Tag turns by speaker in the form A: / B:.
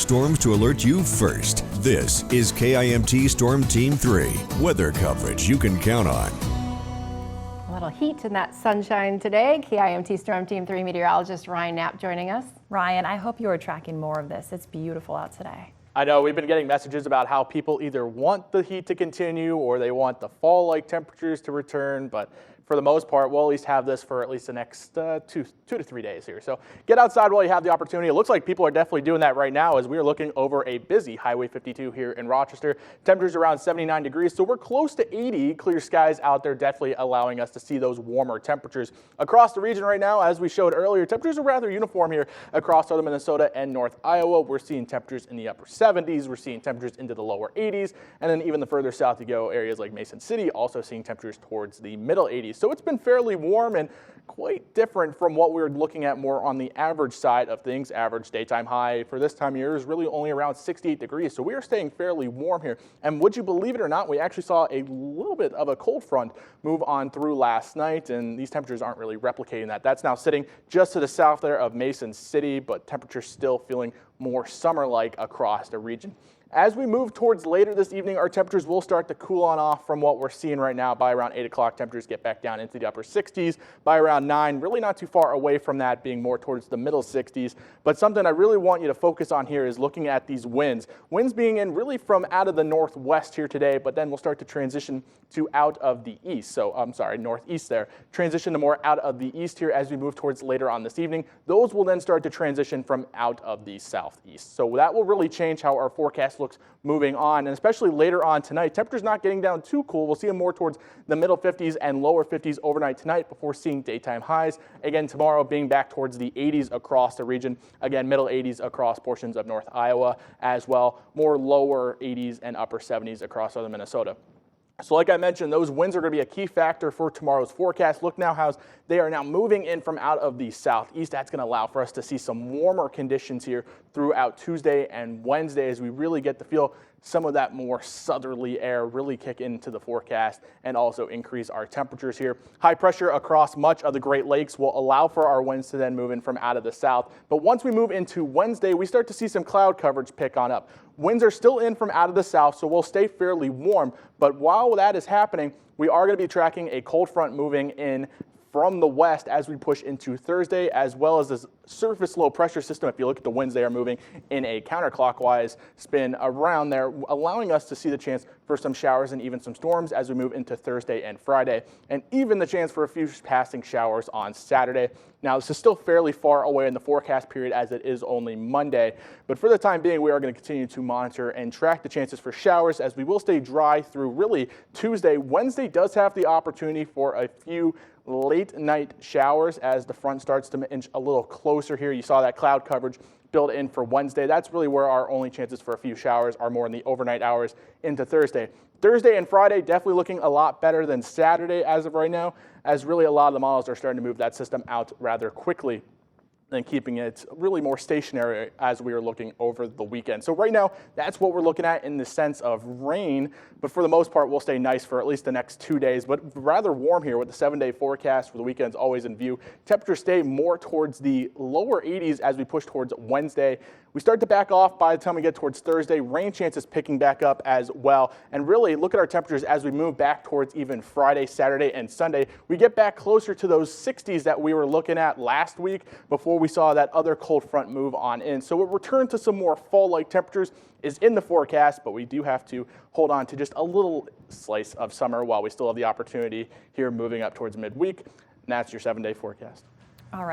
A: Storms to alert you first. This is KIMT Storm Team 3. Weather coverage you can count on.
B: A little heat in that sunshine today. KIMT Storm Team 3 meteorologist Ryan Knapp joining us.
C: Ryan, I hope you are tracking more of this. It's beautiful out today.
D: I know we've been getting messages about how people either want the heat to continue or they want the fall-like temperatures to return, but for the most part, we'll at least have this for at least the next two to 3 days here. So get outside while you have the opportunity. It looks like people are definitely doing that right now as we are looking over a busy Highway 52 here in Rochester. Temperatures around 79 degrees, so we're close to 80. Clear skies out there, definitely allowing us to see those warmer temperatures. Across the region right now, as we showed earlier, temperatures are rather uniform here across southern Minnesota and North Iowa. We're seeing temperatures in the upper 70s. We're seeing temperatures into the lower 80s. And then even the further south you go, areas like Mason City, also seeing temperatures towards the middle 80s. So it's been fairly warm and quite different from what we're looking at more on the average side of things. Average daytime high for this time of year is really only around 68 degrees. So we are staying fairly warm here. And would you believe it or not, we actually saw a little bit of a cold front move on through last night, and these temperatures aren't really replicating that. That's now sitting just to the south there of Mason City, but temperatures still feeling more summer-like across the region. As we move towards later this evening, our temperatures will start to cool on off from what we're seeing right now. By around 8 o'clock, temperatures get back down into the upper 60s. By around 9, really not too far away from that, being more towards the middle 60s. But something I really want you to focus on here is looking at these winds. Winds being in really from out of the northwest here today, but then we'll start to transition to out of the east. So I'm sorry, northeast there. Transition to more out of the east here as we move towards later on this evening. Those will then start to transition from out of the southeast. So that will really change how our forecast looks moving on, and especially later on tonight. Temperatures not getting down too cool. We'll see them more towards the middle 50s and lower 50s overnight tonight before seeing daytime highs. Again, tomorrow being back towards the 80s across the region. Again, middle 80s across portions of North Iowa as well. More lower 80s and upper 70s across southern Minnesota. So like I mentioned, those winds are going to be a key factor for tomorrow's forecast. Look now how they are now moving in from out of the southeast. That's going to allow for us to see some warmer conditions here throughout Tuesday and Wednesday as we really get to feel some of that more southerly air really kick into the forecast and also increase our temperatures here. High pressure across much of the Great Lakes will allow for our winds to then move in from out of the south. But once we move into Wednesday, we start to see some cloud coverage pick on up. Winds are still in from out of the south, so we'll stay fairly warm. But while that is happening, we are going to be tracking a cold front moving in from the west as we push into Thursday, as well as this surface low pressure system. If you look at the winds, they are moving in a counterclockwise spin around there, allowing us to see the chance for some showers and even some storms as we move into Thursday and Friday, and even the chance for a few passing showers on Saturday. Now, this is still fairly far away in the forecast period as it is only Monday, but for the time being, we are going to continue to monitor and track the chances for showers as we will stay dry through really Tuesday. Wednesday does have the opportunity for a few late night showers as the front starts to inch a little closer here. You saw that cloud coverage built in for Wednesday. That's really where our only chances for a few showers are, more in the overnight hours into Thursday. Thursday and Friday definitely looking a lot better than Saturday as of right now, as really a lot of the models are starting to move that system out rather quickly and keeping it really more stationary as we are looking over the weekend. So right now, that's what we're looking at in the sense of rain, but for the most part, we'll stay nice for at least the next 2 days, but rather warm here with the 7-day forecast for the weekends always in view. Temperatures stay more towards the lower 80s as we push towards Wednesday. We start to back off by the time we get towards Thursday. Rain chances picking back up as well. And really look at our temperatures as we move back towards even Friday, Saturday, and Sunday. We get back closer to those 60s that we were looking at last week before we saw that other cold front move on in. So a return to some more fall-like temperatures is in the forecast, but we do have to hold on to just a little slice of summer while we still have the opportunity here moving up towards midweek. And that's your 7-day forecast.